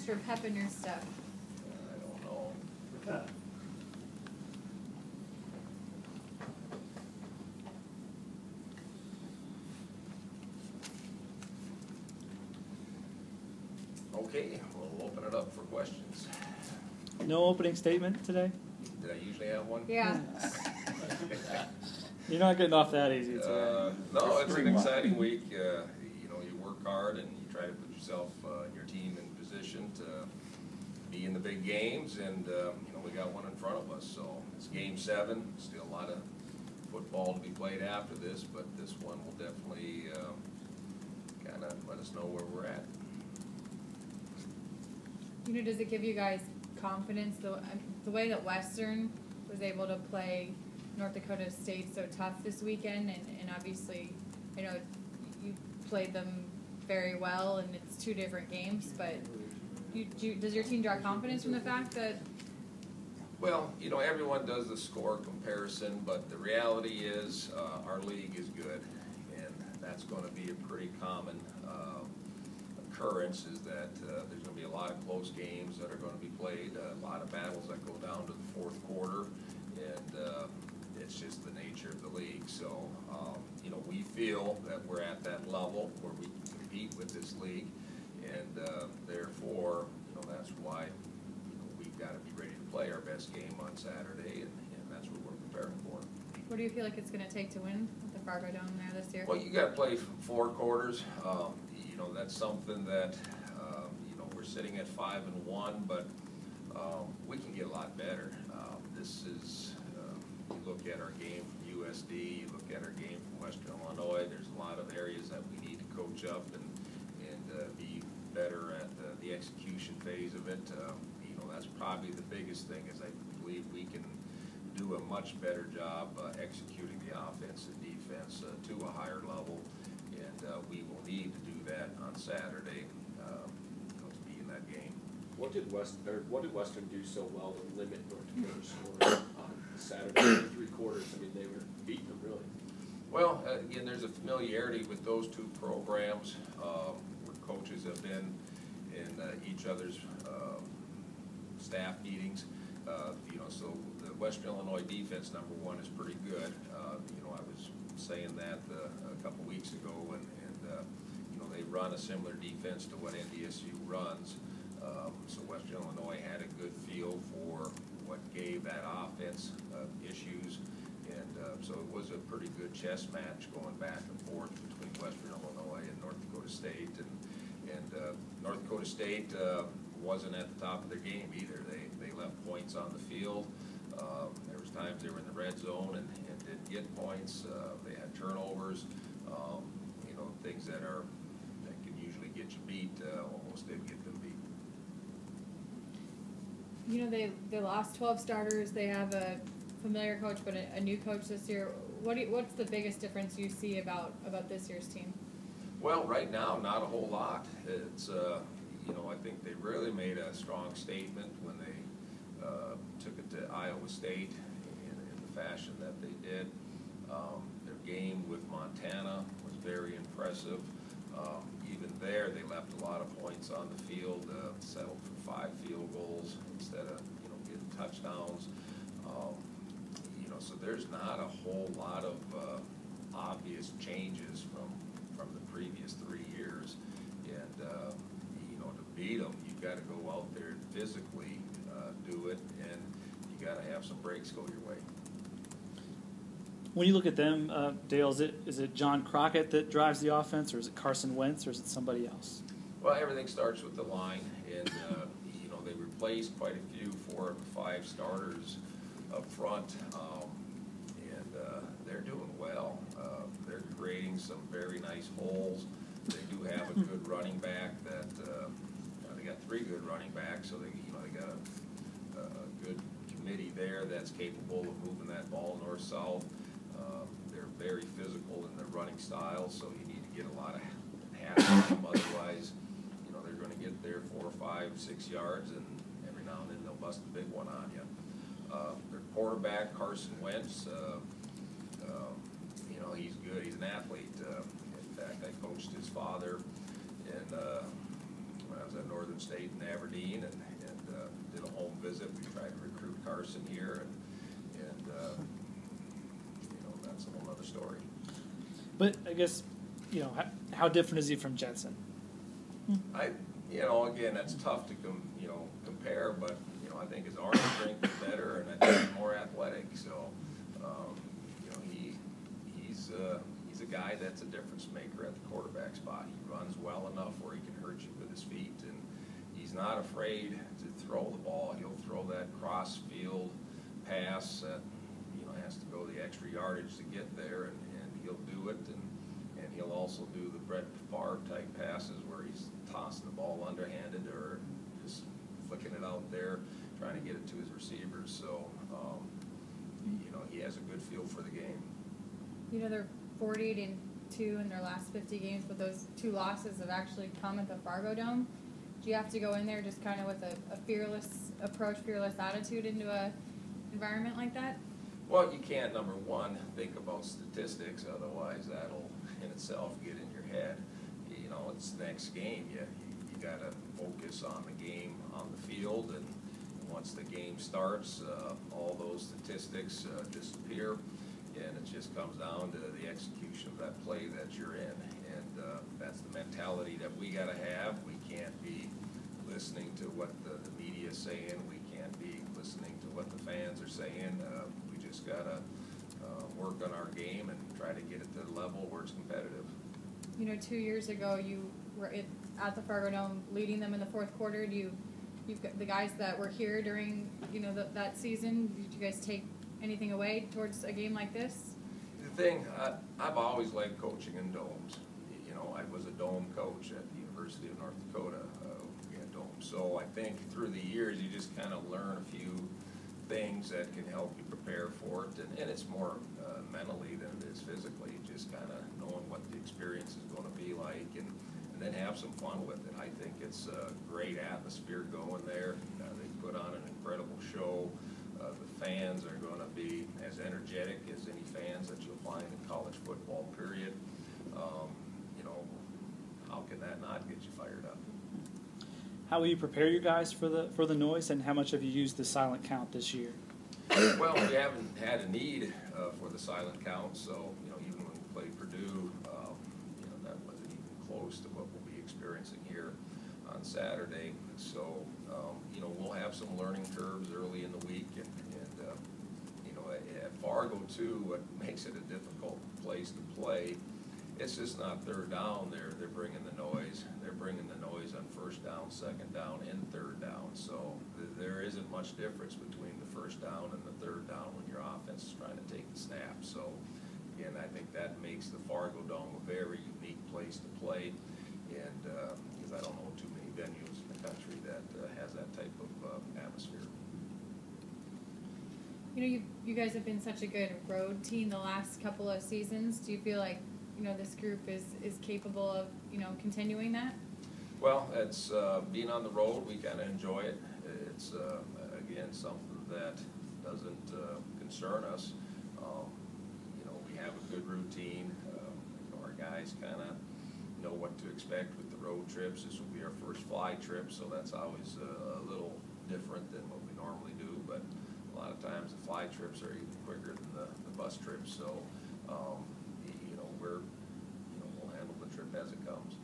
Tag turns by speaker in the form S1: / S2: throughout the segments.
S1: extra pep in your step?
S2: I don't know. Okay, we'll open it up for questions.
S3: No opening statement today?
S2: Did I usually have one?
S1: Yeah.
S3: You're not getting off that easy today.
S2: No, it's an exciting week. You know, you work hard and you try to put yourself and your team in position to be in the big games, and you know, we got one in front of us. So it's Game 7. Still a lot of football to be played after this, but this one will definitely kind of let us know where we're at.
S1: You know, does it give you guys confidence the way that Western was able to play North Dakota State so tough this weekend, and obviously, I know you played them very well, and it's 2 different games, but does your team draw confidence from the fact that?
S2: Well, you know, everyone does the score comparison, but the reality is our league is good, and that's going to be a pretty common occurrence, is that there's going to be a lot of close games that are going to be played, a lot of battles that go down to the 4th quarter, and it's just the nature of the league. So, you know, we feel that we're at that level where we can compete with this league, and therefore, you know, that's why, you know, we've got to be ready to play our best game on Saturday, and that's what we're preparing for.
S1: What do you feel like it's going to take to win at the Fargo Dome there this year?
S2: Well, you got to play 4 quarters. You know, that's something that you know, we're sitting at 5-1, but we can get a lot better. This is you look at our game from USD, you look at our game from Western Illinois. There's a lot of areas that we need to coach up and be better at the execution phase of it. You know, that's probably the biggest thing, is I believe we can do a much better job executing the offense and defense to a higher level, and we will need to do that on Saturday to be in that game.
S4: What did Western do so well to limit North Dakota's scoring on Saturday? 3 quarters. I mean, they were beating them really.
S2: Well, again, there's a familiarity with those 2 programs. Where coaches have been in each other's staff meetings. You know, so the Western Illinois defense, #1, is pretty good. You know, I was saying that a couple weeks ago, and you know, they run a similar defense to what NDSU runs. So Western Illinois had a good feel for what gave that offense issues, and so it was a pretty good chess match going back and forth between Western Illinois and North Dakota State, and North Dakota State wasn't at the top of their game either. They left points on the field. There was times they were in the red zone and didn't get points. They had turnovers. You know, things that can usually get you beat, almost didn't get them beat.
S1: You know, they lost 12 starters. They have a familiar coach, but a new coach this year. What's the biggest difference you see about this year's team?
S2: Well, right now, not a whole lot. It's you know, I think they really made a strong statement when they took it to Iowa State in the fashion that they did. Their game with Montana was very impressive. Even there, they left a lot of points on the field, settled for 5 field goals instead of, you know, getting touchdowns. You know, so there's not a whole lot of obvious changes from the previous 3 years, and you know, to beat them, you've got to go out there and physically do it, and you got to have some breaks go your way.
S3: When you look at them, Dale, is it John Crockett that drives the offense, or is it Carson Wentz, or is it somebody else?
S2: Well, everything starts with the line, and you know, they replaced quite a few 4 of the 5 starters up front, and they're doing well. They're creating some very nice holes. They do have a good running back that they got 3 good running backs, so they got a good committee there that's capable of moving that ball north-south. They're very physical in their running style, so you need to get a lot of hats on them. Otherwise, you know, they're going to get there 4, 5, 6 yards, and every now and then they'll bust a big one on you. Their quarterback, Carson Wentz, you know, he's good. He's an athlete. In fact, I coached his father in I was at Northern State in Aberdeen and did a home visit. We tried to recruit Carson here, and that's a whole other story.
S3: But I guess, how different is he from Jensen?
S2: Again, that's tough to compare, but I think his arm strength is better, and I think he's more athletic. So, he's a guy that's a difference maker at the quarterback spot. He runs well enough where he can hurt you with his feet, and he's not afraid to throw the ball. He'll throw that cross field pass that has to go the extra yardage to get there, and he'll do it, and he'll also do the Brett Favre type passes where he's tossing the ball underhanded or just flicking it out there, trying to get it to his receivers. So, he has a good feel for the game.
S1: They're 48-2 in their last 50 games, but those 2 losses have actually come at the Fargo Dome. Do you have to go in there just kind of with a fearless approach, fearless attitude into a environment like that?
S2: Well, you can't, number one, think about statistics, otherwise that'll in itself get in your head. It's the next game. You got to focus on the game on the field, and once the game starts, all those statistics disappear, and it just comes down to the execution of that play that you're in, and that's the mentality that we got to have. We can't be listening to what the media is saying. We can't be listening to what the fans are saying. We just got to work on our game and try to get it to the level where it's competitive.
S1: 2 years ago, you were at the Fargo Dome leading them in the fourth quarter. You've got the guys that were here during, that season. Did you guys take anything away towards a game like this?
S2: The thing, I've always liked coaching in domes. I was a dome coach at the University of North Dakota. We had domes. So I think through the years, you just kind of learn a few things that can help you prepare for it. And it's more mentally than it is physically, just kind of knowing what the experience is going to be like and then have some fun with it. I think it's a great atmosphere going there. They put on an incredible show. The fans are going to be as energetic as any fans that you'll find in college football, period. How can that not get you fired up?
S3: How will you prepare you guys for the noise, and how much have you used the silent count this year?
S2: Well, we haven't had a need for the silent count, so even when we played Purdue, that wasn't even close to what we'll be experiencing here on Saturday. So we'll have some learning curves early in the week, and at Fargo too, what makes it a difficult place to play, it's just not third down. They're bringing the noise. They're bringing the noise on first down, second down, and third down. So there isn't much difference between the first down and the third down when your offense is trying to take the snap. So again, I think that makes the Fargo Dome a very unique place to play, and because I don't know too many venues in the country that has that type of atmosphere.
S1: You guys have been such a good road team the last couple of seasons. Do you feel like this group is capable of continuing that?
S2: Well, it's being on the road. We kind of enjoy it. It's again something that doesn't concern us. We have a good routine. Our guys kind of know what to expect with the road trips. This will be our first fly trip, so that's always a little different than what we normally do. But a lot of times the fly trips are even quicker than the bus trips. So we'll handle the trip as it comes.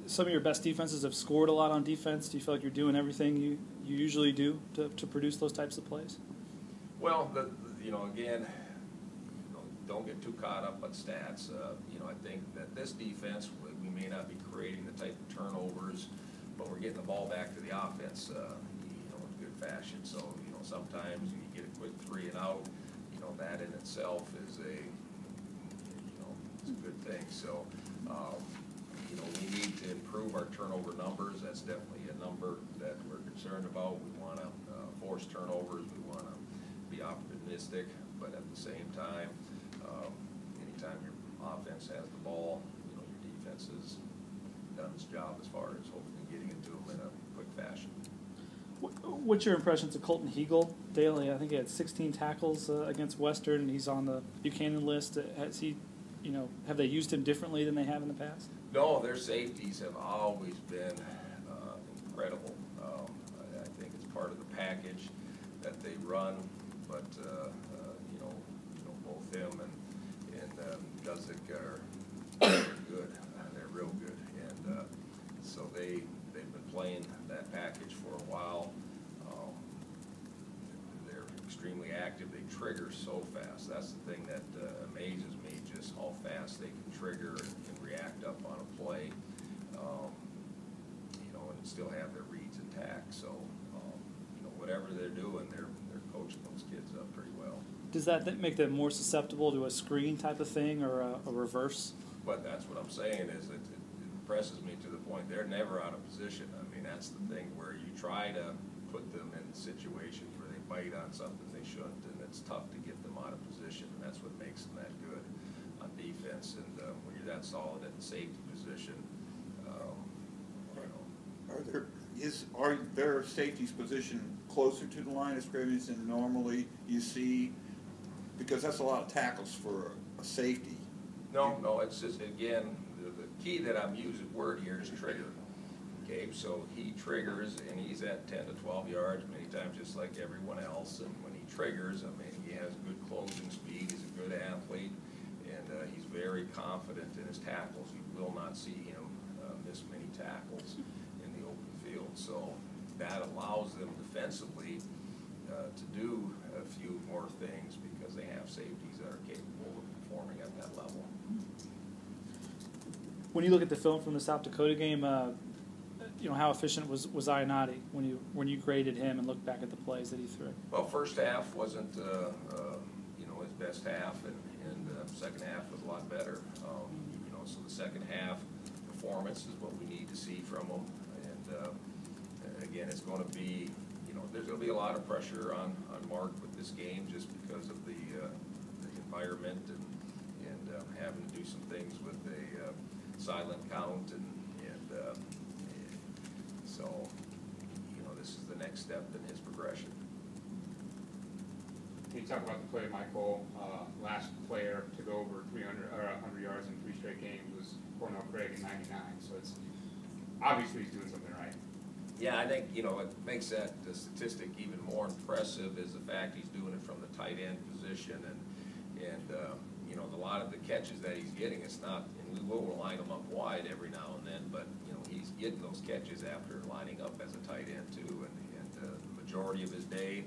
S3: Some of your best defenses have scored a lot on defense. Do you feel like you're doing everything you usually do to produce those types of plays?
S2: Well, again, don't get too caught up on stats. I think that this defense, we may not be creating the type of turnovers, but we're getting the ball back to the offense, in good fashion. So, sometimes you get a quick 3 and out. That in itself is it's a good thing. So, we need to improve our turnover numbers. That's definitely a number that we're concerned about. We want to force turnovers. We want to be optimistic, but at the same time, anytime your offense has the ball, your defense has done its job as far as hopefully getting it to them in a quick fashion.
S3: What's your impressions of Colton Hegel, Dale? I think he had 16 tackles against Western, and he's on the Buchanan list. Has he, have they used him differently than they have in the past?
S2: No, their safeties have always been incredible. I think it's part of the package that they run, but both him and Guzik are good. They're real good, and so they've been playing that package for a while. They're extremely active. They trigger so fast. That's the thing that amazes me, just how fast they can trigger and react up on a play, and still have their reads intact. So, whatever they're doing, they're coaching those kids up pretty well.
S3: Does that make them more susceptible to a screen type of thing or a reverse?
S2: But that's what I'm saying is it impresses me to the point they're never out of position. I mean, that's the thing where you try to put them in situations where they bite on something they shouldn't, and it's tough to get them out of position, and that's what makes them that good on defense. And when you're that solid at the safety position,
S5: Are their safeties positioned closer to the line of scrimmage than normally you see? Because that's a lot of tackles for a safety.
S2: No, it's just, again, the key that I'm using word here is trigger. Okay, so he triggers, and he's at 10 to 12 yards many times, just like everyone else. And when he triggers, I mean, he has good closing speed. He's a good athlete, and he's very confident in his tackles. You will not see him miss many tackles in the open field. So that allows them defensively to do a few more things because they have safeties that are capable of performing at that level.
S3: When you look at the film from the South Dakota game, how efficient was Ionati when you graded him and looked back at the plays that he threw?
S2: Well, first half wasn't his best half, and second half was a lot better. So the second half performance is what we need to see from him, and again, it's going to be there's going to be a lot of pressure on Mark with this game just because of the environment and having to do some things with a silent count and so this is the next step in his progression.
S6: Can you talk about the play, Michael? Last player to go over 300 or 100 yards in 3 straight games was Cornell Craig in '99. So it's obviously he's doing something right.
S2: Yeah, I think what makes that the statistic even more impressive is the fact he's doing it from the tight end position, and a lot of the catches that he's getting, it's not, and we will line him up wide every now and then, but he's getting those catches after lining up as a tight end too, and the majority of his day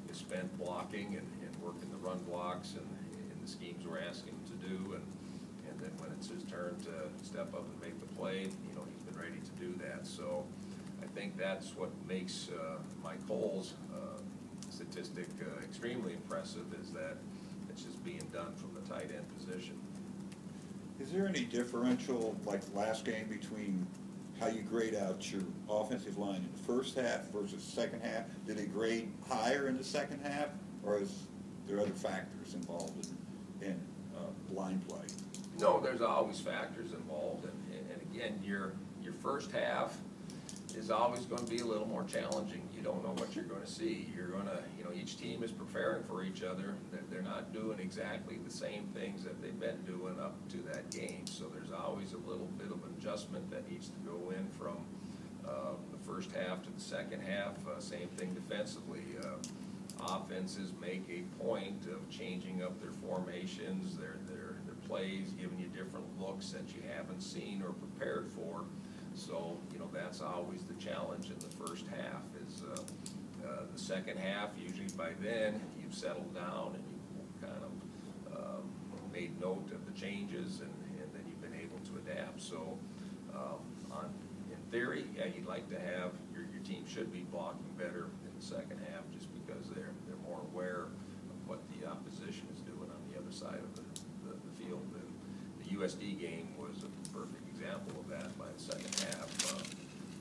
S2: is spent blocking and working the run blocks and in the schemes we're asking him to do, and then when it's his turn to step up and make the play, he's been ready to do that. So I think that's what makes Mike Cole's statistic extremely impressive, is that it's just being done from the tight end position.
S5: Is there any differential, like last game, between how you grade out your offensive line in the first half versus second half? Did it grade higher in the second half, or is there other factors involved in line play?
S2: No, there's always factors involved, and again, your first half is always going to be a little more challenging. You don't know what you're going to see. You're going to, each team is preparing for each other. They're not doing exactly the same things that they've been doing up to that game. So there's always a little bit of adjustment that needs to go in from the first half to the second half. Same thing defensively. Offenses make a point of changing up their formations, their plays, giving you different looks that you haven't seen or prepared for. So, that's always the challenge in the first half is the second half. Usually by then you've settled down and you've kind of made note of the changes and then you've been able to adapt. So in theory, yeah, you'd like to have your team should be blocking better in the second half just because they're more aware of what the opposition is doing on the other side of the field. And the USD game was a perfect example of that. By the second half,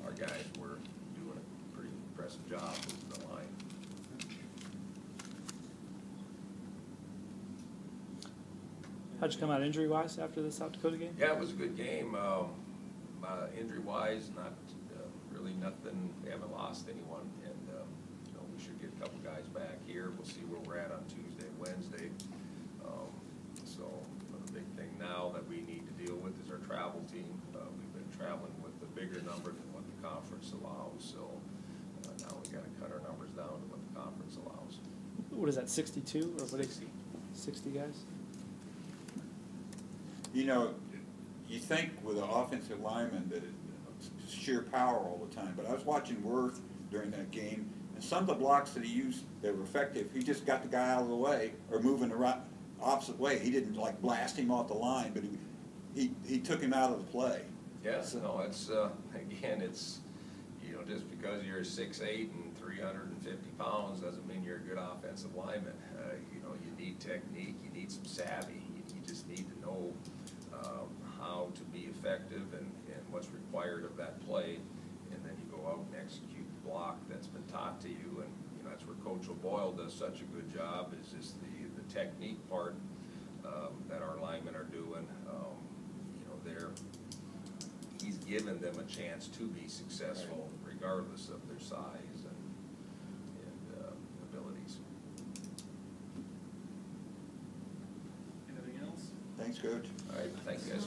S2: our guys were doing a pretty impressive job with the line.
S3: How'd you come out injury-wise after the South Dakota game?
S2: Yeah, it was a good game. Injury-wise, not really nothing. We haven't lost anyone, and we should get a couple guys back here. We'll see where we're at on Tuesday, Wednesday. So the big thing now that we need to deal with is our travel team. traveling with a bigger number than what the conference allows, so now we gotta cut our numbers down to what the conference allows.
S3: What is that, 62 or what is
S2: 60.
S3: 60 guys?
S5: You know, you think with an offensive lineman that it's sheer power all the time, but I was watching Worth during that game, and some of the blocks that he used that were effective, he just got the guy out of the way or moving the right, opposite way. He didn't like blast him off the line, but he took him out of the play.
S2: Yes, no, it's, again, it's, you know, just because you're 6'8" and 350 pounds doesn't mean you're a good offensive lineman. You know, you need technique, you need some savvy, you just need to know how to be effective and what's required of that play, and then you go out and execute the block that's been taught to you, and you know, that's where Coach O'Boyle does such a good job, is just the technique part that our linemen are doing. You know, he's given them a chance to be successful regardless of their size and abilities.
S3: Anything else?
S5: Thanks, Coach.
S2: All right, thanks, guys.